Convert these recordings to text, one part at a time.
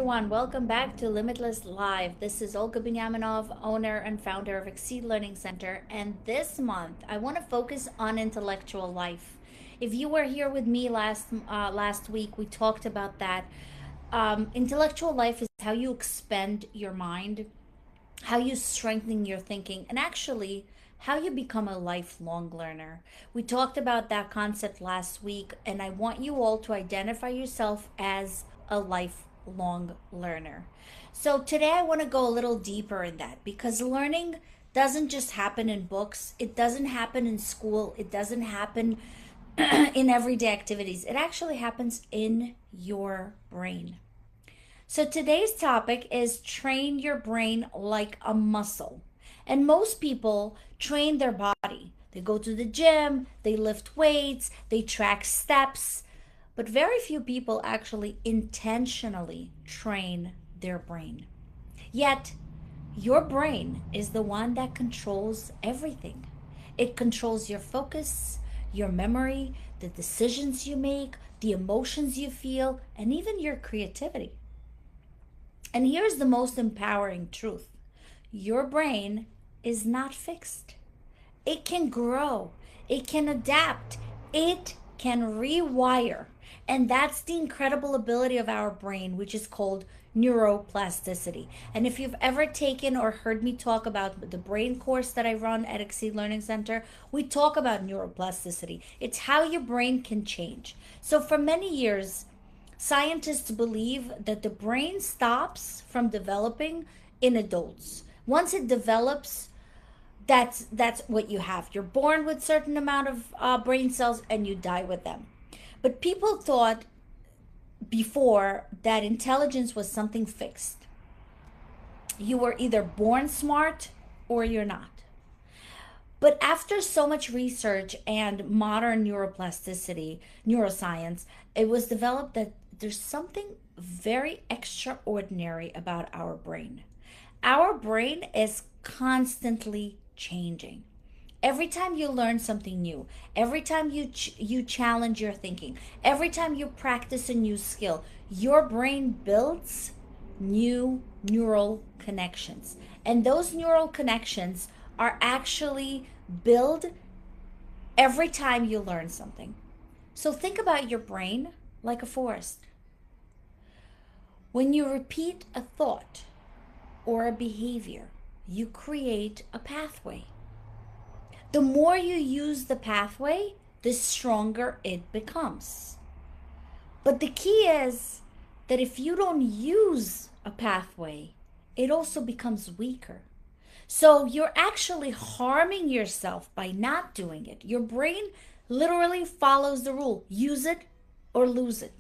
everyone. Welcome back to Limitless Live. This is Olga Benyaminov, owner and founder of Exceed Learning Center. And this month, I want to focus on intellectual life. If you were here with me last week, we talked about that. Intellectual life is how you expand your mind, how you strengthen your thinking, and actually how you become a lifelong learner. We talked about that concept last week, and I want you all to identify yourself as a lifelong learner. So today I want to go a little deeper in that because learning doesn't just happen in books, it doesn't happen in school, it doesn't happen in everyday activities. It actually happens in your brain. So today's topic is train your brain like a muscle. And most people train their body. They go to the gym, they lift weights, they track steps, but very few people actually intentionally train their brain. Yet, your brain is the one that controls everything. It controls your focus, your memory, the decisions you make, the emotions you feel, and even your creativity. And here's the most empowering truth: your brain is not fixed. It can grow, it can adapt, it can rewire. And that's the incredible ability of our brain, which is called neuroplasticity. And if you've ever taken or heard me talk about the brain course that I run at Exceed Learning Center, we talk about neuroplasticity. It's how your brain can change. So for many years, scientists believe that the brain stops from developing in adults. Once it develops, that's what you have. You're born with certain amount of brain cells and you die with them. But people thought before that intelligence was something fixed. You were either born smart or you're not. But after so much research and modern neuroplasticity, neuroscience, it was developed that there's something very extraordinary about our brain. Our brain is constantly changing. Every time you learn something new, every time you challenge your thinking, every time you practice a new skill, your brain builds new neural connections. And those neural connections are actually built every time you learn something. So think about your brain like a forest. When you repeat a thought or a behavior, you create a pathway. The more you use the pathway, the stronger it becomes. But the key is that if you don't use a pathway, it also becomes weaker. So you're actually harming yourself by not doing it. Your brain literally follows the rule: use it or lose it.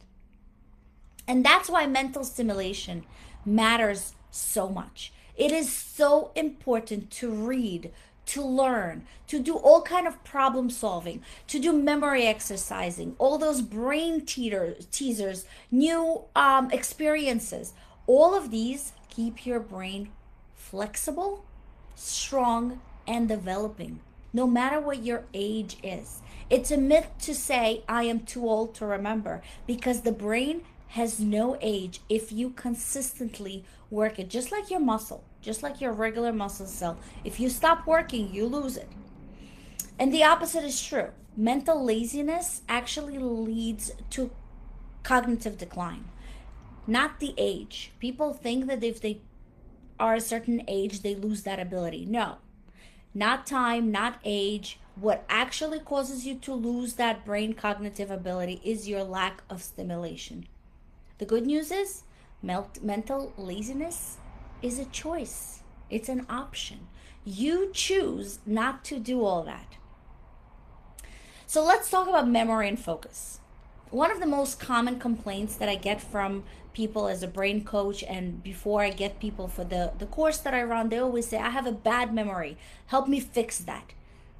And that's why mental stimulation matters so much. It is so important to read, to learn, to do all kind of problem solving, to do memory exercising, all those brain teasers, new experiences. All of these keep your brain flexible, strong, and developing, no matter what your age is. It's a myth to say I am too old to remember, because the brain has no age if you consistently work it, just like your muscle, just like your regular muscle cell. If you stop working, you lose it. And the opposite is true. Mental laziness actually leads to cognitive decline, not the age. People think that if they are a certain age, they lose that ability. No, not time, not age. What actually causes you to lose that brain cognitive ability is your lack of stimulation. The good news is mental laziness is a choice. It's an option. You choose not to do all that. So let's talk about memory and focus. One of the most common complaints that I get from people as a brain coach, and before I get people for the course that I run, they always say, I have a bad memory. Help me fix that.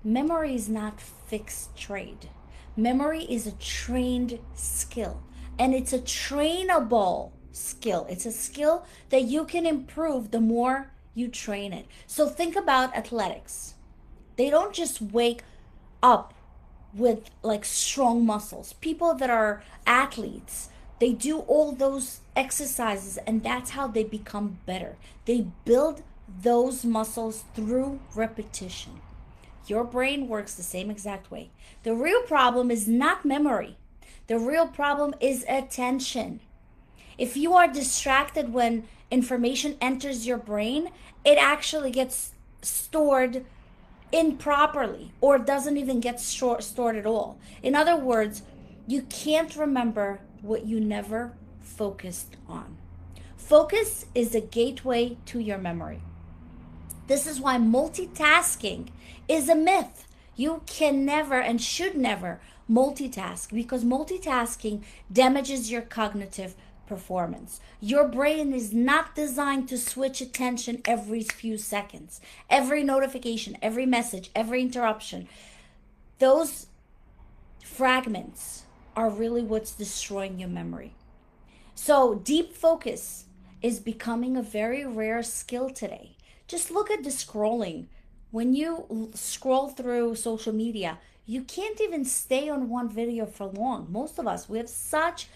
Memory is not fixed trade. Memory is a trained skill. And it's a trainable skill. It's a skill that you can improve the more you train it. So think about athletics. They don't just wake up with like strong muscles. People that are athletes, They do all those exercises, and that's how they become better. They build those muscles through repetition. Your brain works the same exact way. The real problem is not memory. The real problem is attention. If you are distracted when information enters your brain, it actually gets stored improperly or doesn't even get stored at all. In other words, you can't remember what you never focused on. Focus is a gateway to your memory. This is why multitasking is a myth. You can never and should never multitask, because multitasking damages your cognitive performance. Your brain is not designed to switch attention every few seconds, every notification, every message, every interruption. Those fragments are really what's destroying your memory. So, deep focus is becoming a very rare skill today. Just look at the scrolling. When you scroll through social media, you can't even stay on one video for long. Most of us, we have such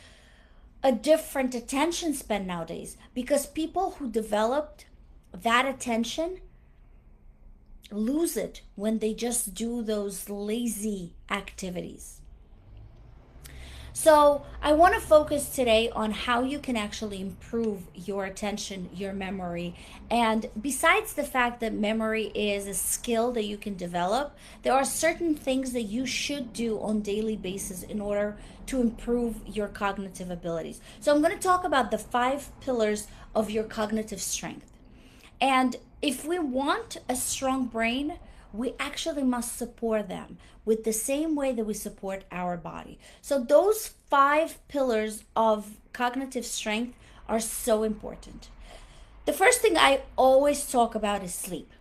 a different attention span nowadays because people who developed that attention lose it when they just do those lazy activities. So, I want to focus today on how you can actually improve your attention, your memory. And besides the fact that memory is a skill that you can develop, there are certain things that you should do on daily basis in order to improve your cognitive abilities. So, I'm going to talk about the 5 pillars of your cognitive strength. And if we want a strong brain, we actually must support them with the same way that we support our body. So those 5 pillars of cognitive strength are so important. The first thing I always talk about is sleep.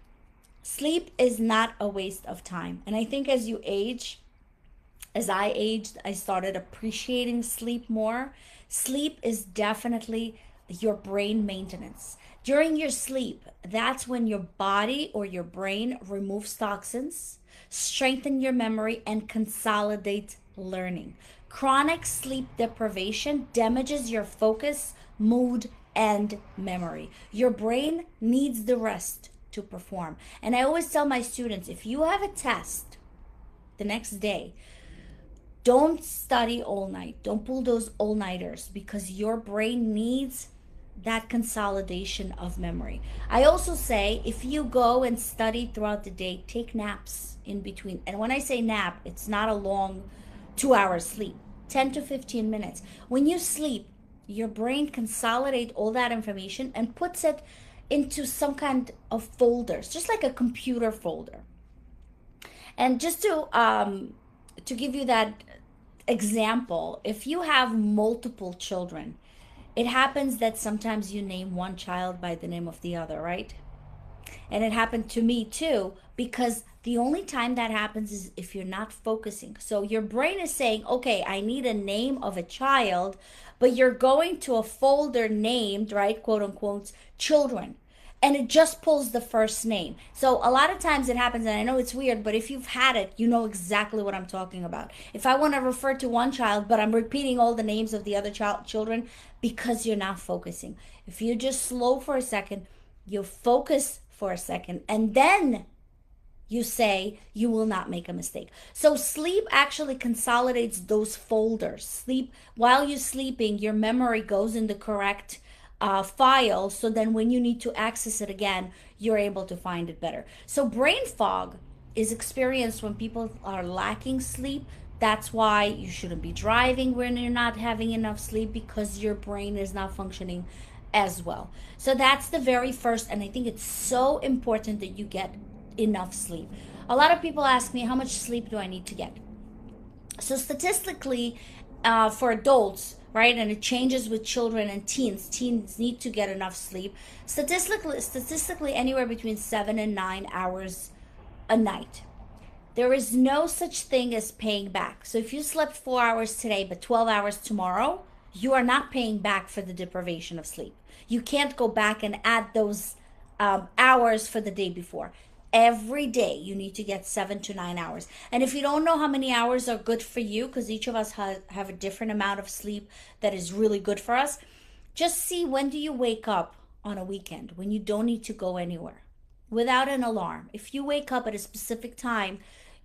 Sleep is not a waste of time. And I think as you age, as I aged, I started appreciating sleep more. Sleep is definitely your brain maintenance. During your sleep, that's when your body or your brain removes toxins, strengthen your memory, and consolidate learning. Chronic sleep deprivation damages your focus, mood, and memory. Your brain needs the rest to perform. And I always tell my students, if you have a test the next day, don't study all night. Don't pull those all-nighters because your brain needs that consolidation of memory. I also say if you go and study throughout the day, take naps in between. And when I say nap, it's not a long 2 hour sleep, 10 to 15 minutes. When you sleep, your brain consolidates all that information and puts it into some kind of folders, just like a computer folder. And just to give you that example, if you have multiple children, it happens that sometimes you name one child by the name of the other, right? And it happened to me too, because the only time that happens is if you're not focusing. So your brain is saying, okay, I need a name of a child, but you're going to a folder named, right, quote unquote, children. And it just pulls the first name. So a lot of times it happens, and I know it's weird, but if you've had it, you know exactly what I'm talking about. If I want to refer to one child, but I'm repeating all the names of the other children, because you're not focusing. If you just slow for a second, you focus for a second, and then you say you will not make a mistake. So sleep actually consolidates those folders. Sleep, while you're sleeping, your memory goes in the correct file, so then when you need to access it again, you're able to find it better. So brain fog is experienced when people are lacking sleep. That's why you shouldn't be driving when you're not having enough sleep, because your brain is not functioning as well. So that's the very first, and I think it's so important that you get enough sleep. A lot of people ask me, how much sleep do I need to get? So statistically, for adults, right, and it changes with children and teens. Teens need to get enough sleep. Statistically, anywhere between 7 and 9 hours a night. There is no such thing as paying back. So if you slept 4 hours today but 12 hours tomorrow, you are not paying back for the deprivation of sleep. You can't go back and add those hours for the day before. Every day you need to get 7 to 9 hours. And if you don't know how many hours are good for you, because each of us have a different amount of sleep that is really good for us, just see, when do you wake up on a weekend when you don't need to go anywhere without an alarm? If you wake up at a specific time,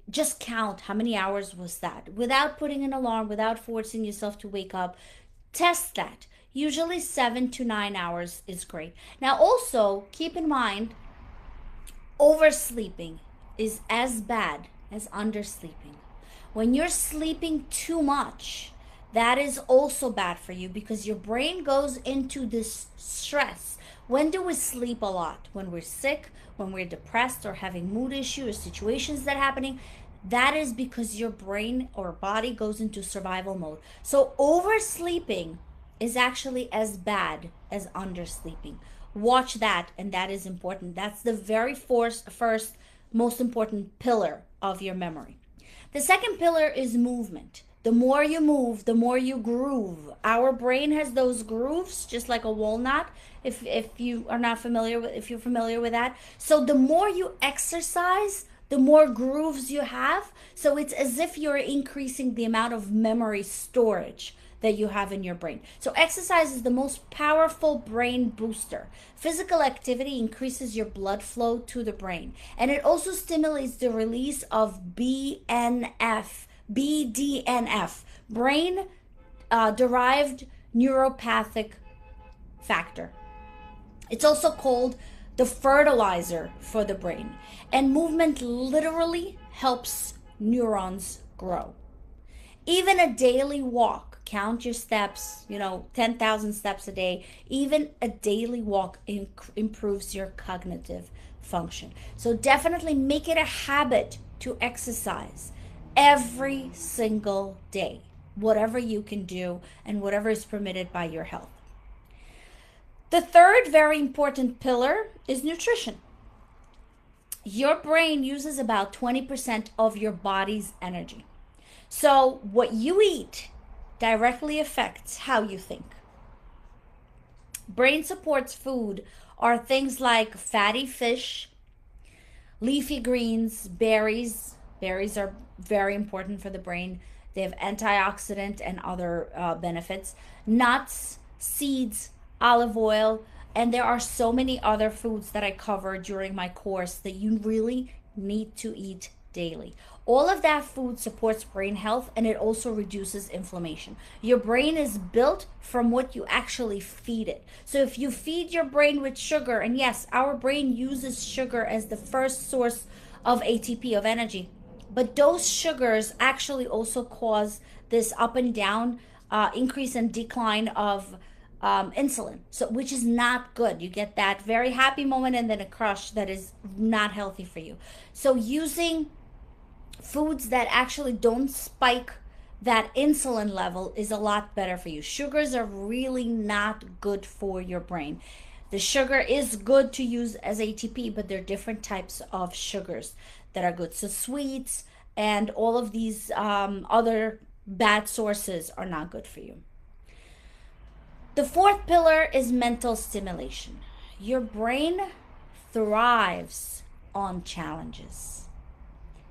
just count how many hours was that without putting an alarm, without forcing yourself to wake up. Test that. Usually 7 to 9 hours is great. Now also keep in mind, oversleeping is as bad as undersleeping. When you're sleeping too much, that is also bad for you because your brain goes into this stress. When do we sleep a lot? When we're sick, when we're depressed or having mood issues or situations that are happening. That is because your brain or body goes into survival mode. So oversleeping is actually as bad as undersleeping. Watch that, and that is important. That's the very first most important pillar of your memory. The second pillar is movement. The more you move, the more you groove. Our brain has those grooves, just like a walnut. If you are not familiar with, if you're familiar with that, so the more you exercise, the more grooves you have. So it's as if you're increasing the amount of memory storage that you have in your brain. So exercise is the most powerful brain booster. Physical activity increases your blood flow to the brain, and it also stimulates the release of BDNF, brain derived neuropathic factor. It's also called the fertilizer for the brain. And movement literally helps neurons grow. Even a daily walk, count your steps, 10,000 steps a day, even a daily walk improves your cognitive function. So definitely make it a habit to exercise every single day, whatever you can do and whatever is permitted by your health. The third very important pillar is nutrition. Your brain uses about 20% of your body's energy. So what you eat directly affects how you think. Brain supports food are things like fatty fish, leafy greens, berries. Berries are very important for the brain. They have antioxidant and other benefits. Nuts, seeds, olive oil, and there are so many other foods that I cover during my course that you really need to eat daily. All of that food supports brain health, and it also reduces inflammation. Your brain is built from what you actually feed it. So if you feed your brain with sugar, and yes, our brain uses sugar as the first source of ATP, of energy, but those sugars actually also cause this up and down increase and decline of insulin, so which is not good. You get that very happy moment and then a crush that is not healthy for you. So using foods that actually don't spike that insulin level is a lot better for you. Sugars are really not good for your brain. The sugar is good to use as ATP, but there are different types of sugars that are good. So sweets and all of these other bad sources are not good for you. The fourth pillar is mental stimulation. Your brain thrives on challenges.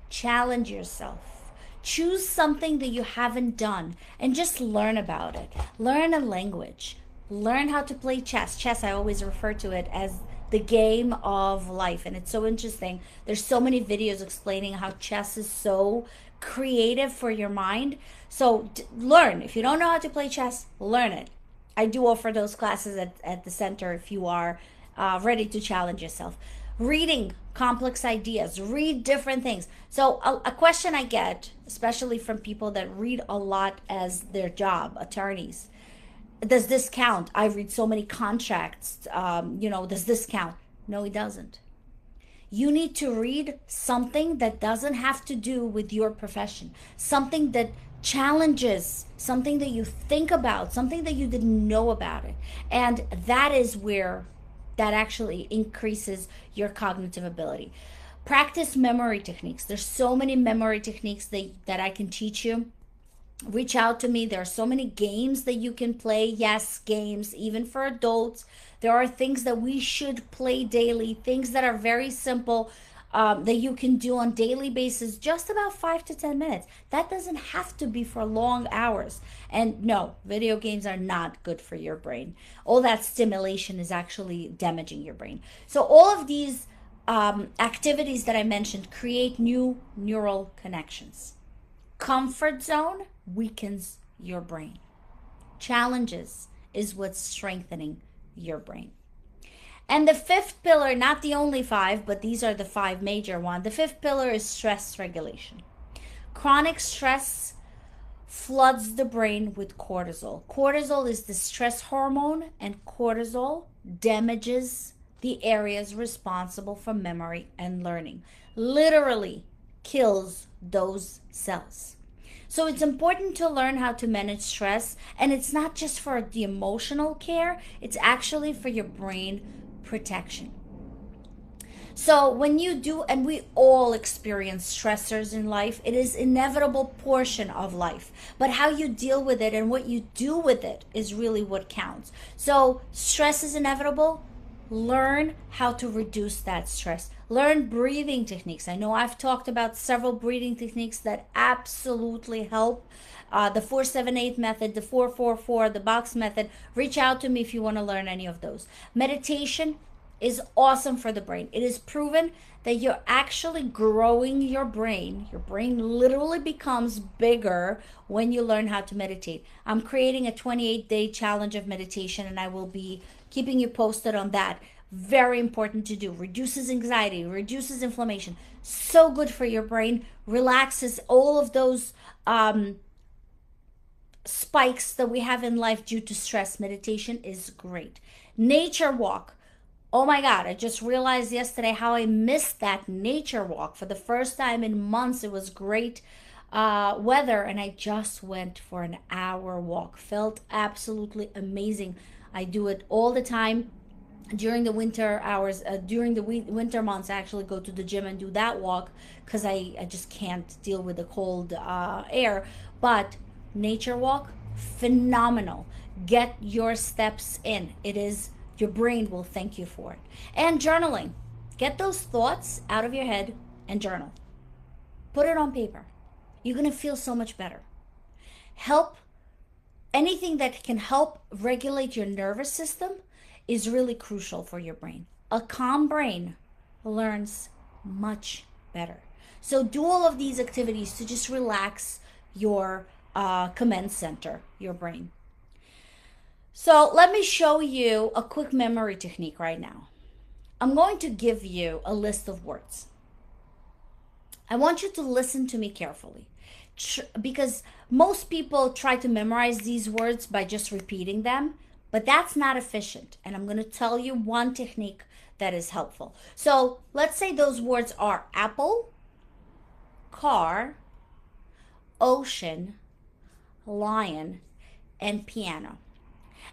Challenge yourself. Choose something that you haven't done and just learn about it. Learn a language. Learn how to play chess. Chess, I always refer to it as the game of life, and it's so interesting. There's so many videos explaining how chess is so creative for your mind. So learn. If you don't know how to play chess, learn it. I do offer those classes at the center if you are ready to challenge yourself. Reading complex ideas, read different things. So a question I get, especially from people that read a lot as their job, attorneys, does this count? I read so many contracts, does this count? No, it doesn't. You need to read something that doesn't have to do with your profession, something that challenges, something that you think about, something that you didn't know about it. And that is where that actually increases your cognitive ability. Practice memory techniques. There's so many memory techniques that I can teach you. Reach out to me. There are so many games that you can play. Yes, games, even for adults. There are things that we should play daily, things that are very simple. that you can do on daily basis, just about 5 to 10 minutes. That doesn't have to be for long hours. And no, video games are not good for your brain. All that stimulation is actually damaging your brain. So all of these activities that I mentioned create new neural connections. Comfort zone weakens your brain. Challenges is what's strengthening your brain. And the fifth pillar, not the only five, but these are the five major ones. The fifth pillar is stress regulation. Chronic stress floods the brain with cortisol. Cortisol is the stress hormone, and cortisol damages the areas responsible for memory and learning. Literally kills those cells. So it's important to learn how to manage stress, and it's not just for the emotional care, it's actually for your brain protection. So when you do, and we all experience stressors in life, it is inevitable portion of life, but how you deal with it and what you do with it is really what counts. So stress is inevitable. Learn how to reduce that stress. Learn breathing techniques. I know I've talked about several breathing techniques that absolutely help. The 4-7-8 method, the 4-4-4, the box method. Reach out to me if you want to learn any of those. Meditation is awesome for the brain. It is proven that you're actually growing your brain. Your brain literally becomes bigger when you learn how to meditate. I'm creating a 28-day challenge of meditation, and I will be keeping you posted on that. Very important to do. Reduces anxiety, reduces inflammation. So good for your brain. Relaxes all of those spikes that we have in life due to stress. Meditation is great. Nature walk. Oh my God, I just realized yesterday how I missed that nature walk. For the first time in months, it was great weather, and I just went for an hour walk. Felt absolutely amazing. I do it all the time during the winter hours. During the winter months, I actually go to the gym and do that walk because I just can't deal with the cold air. But nature walk, phenomenal. Get your steps in. It is, your brain will thank you for it. And journaling. Get those thoughts out of your head and journal. Put it on paper. You're going to feel so much better. Anything that can help regulate your nervous system is really crucial for your brain. A calm brain learns much better. So do all of these activities to just relax your command center, your brain. So let me show you a quick memory technique right now. I'm going to give you a list of words. I want you to listen to me carefully, because most people try to memorize these words by just repeating them, but that's not efficient. And I'm going to tell you one technique that is helpful. So let's say those words are apple, car, ocean, lion, and piano.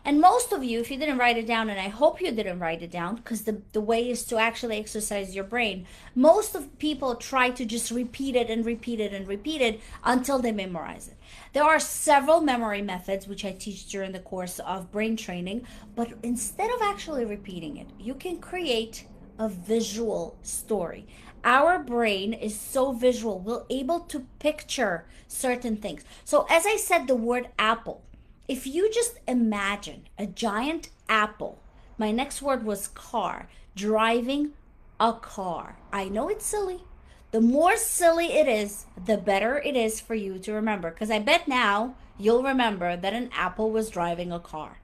And most of you, if you didn't write it down, and I hope you didn't write it down, because the way is to actually exercise your brain, most of people try to just repeat it and repeat it and repeat it until they memorize it. There are several memory methods which I teach during the course of brain training, but instead of actually repeating it, you can create a visual story. Our brain is so visual. We're able to picture certain things. So as I said, the word apple, if you just imagine a giant apple, my next word was car, driving a car. I know it's silly. The more silly it is, the better it is for you to remember, because I bet now you'll remember that an apple was driving a car.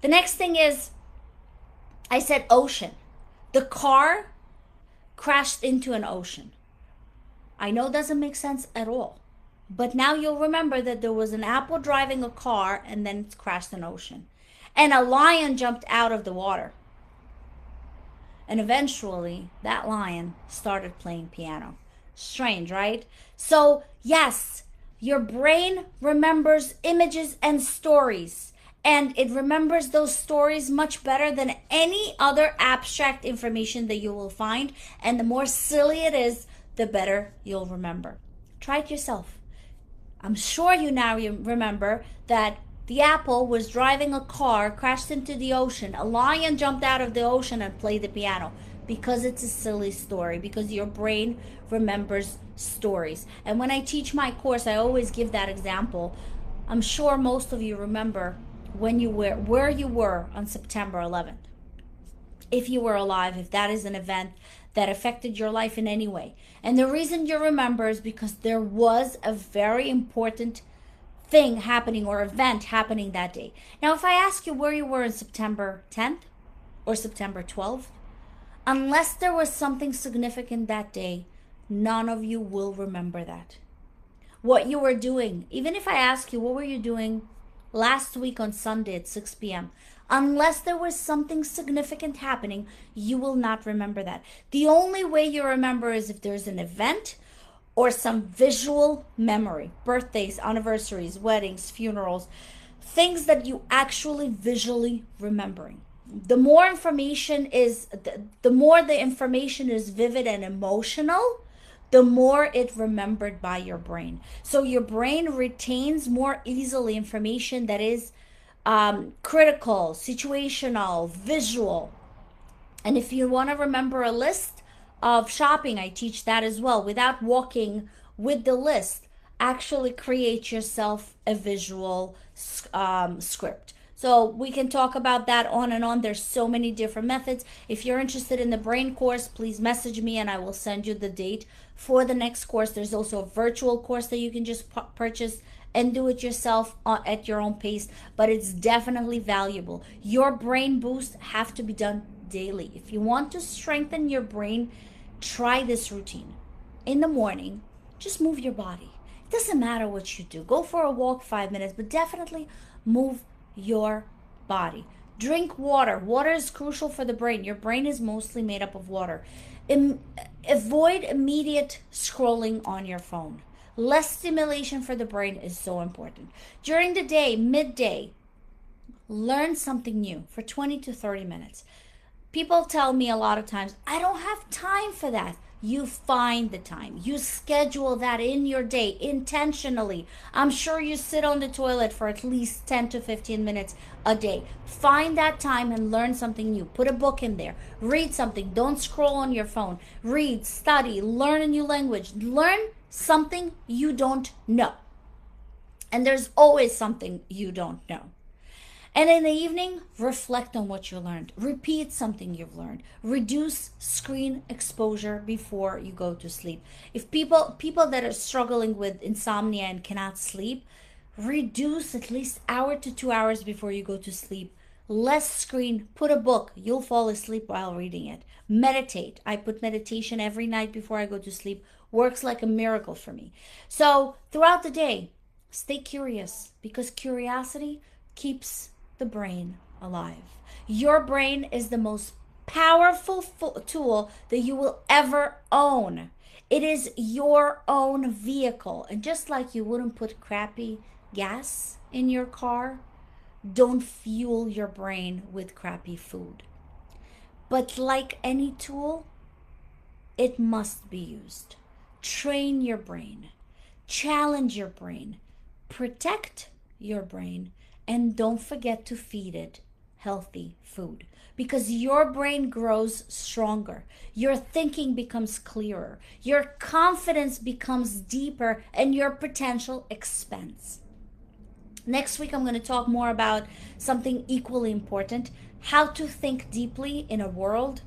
The next thing is, I said ocean. The car crashed into an ocean. I know it doesn't make sense at all. But now you'll remember that there was an apple driving a car and then it crashed an ocean. And a lion jumped out of the water. And eventually that lion started playing piano. Strange, right? So yes, your brain remembers images and stories. And it remembers those stories much better than any other abstract information that you will find. And the more silly it is, the better you'll remember. Try it yourself. I'm sure you now remember that the apple was driving a car, crashed into the ocean. A lion jumped out of the ocean and played the piano. because it's a silly story, because your brain remembers stories. And when I teach my course, I always give that example. I'm sure most of you remember when you were where you were on September 11th. If you were alive, if that is an event that affected your life in any way. And the reason you remember is because there was a very important thing happening or event happening that day. Now, if I ask you where you were on September 10th or September 12th, unless there was something significant that day, none of you will remember that. What you were doing, even if I ask you, what were you doing last week on Sunday at 6 p.m.? Unless there was something significant happening, you will not remember that. The only way you remember is if there's an event or some visual memory, birthdays, anniversaries, weddings, funerals, things that you actually visually remembering. The more information is, the more the information is vivid and emotional, the more it remembered by your brain. So your brain retains more easily information that is critical, situational, visual. And if you want to remember a list of shopping, I teach that as well. Without walking with the list, actually create yourself a visual script. So we can talk about that on and on. There's so many different methods. If you're interested in the brain course, please message me and I will send you the date for the next course. There's also a virtual course that you can just purchase and do it yourself at your own pace, but it's definitely valuable. Your brain boosts have to be done daily. If you want to strengthen your brain, try this routine. In the morning, just move your body. It doesn't matter what you do. Go for a walk 5 minutes, but definitely move your body. Drink water. Water is crucial for the brain. Your brain is mostly made up of water. Avoid immediate scrolling on your phone. Less stimulation for the brain is so important. During the day, midday, learn something new for 20 to 30 minutes. People tell me a lot of times, I don't have time for that. You find the time. You schedule that in your day intentionally. I'm sure you sit on the toilet for at least 10 to 15 minutes a day. Find that time and learn something new. Put a book in there. Read something. Don't scroll on your phone. Read, study, learn a new language. Learn something you don't know. And there's always something you don't know. And in the evening, reflect on what you learned. Repeat something you've learned. Reduce screen exposure before you go to sleep. If people that are struggling with insomnia and cannot sleep, reduce at least hour to 2 hours before you go to sleep. Less screen. Put a book. You'll fall asleep while reading it. Meditate. I put meditation every night before I go to sleep. Works like a miracle for me. So throughout the day, stay curious, because curiosity keeps the brain alive. Your brain is the most powerful tool that you will ever own. It is your own vehicle. And just like you wouldn't put crappy gas in your car, don't fuel your brain with crappy food. But like any tool, it must be used. Train your brain. Challenge your brain. Protect your brain. And don't forget to feed it healthy food, because your brain grows stronger. Your thinking becomes clearer. Your confidence becomes deeper, and your potential expands. Next week, I'm going to talk more about something equally important: how to think deeply in a world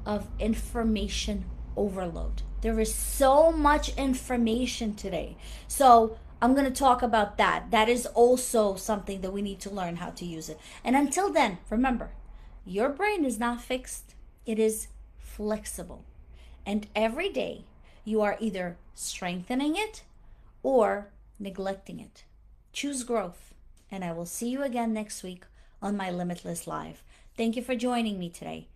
of information overload. There is so much information today. So I'm going to talk about that. That is also something that we need to learn how to use it. And until then, remember, your brain is not fixed. It is flexible. And every day you are either strengthening it or neglecting it. Choose growth. And I will see you again next week on my Limitless Live. Thank you for joining me today.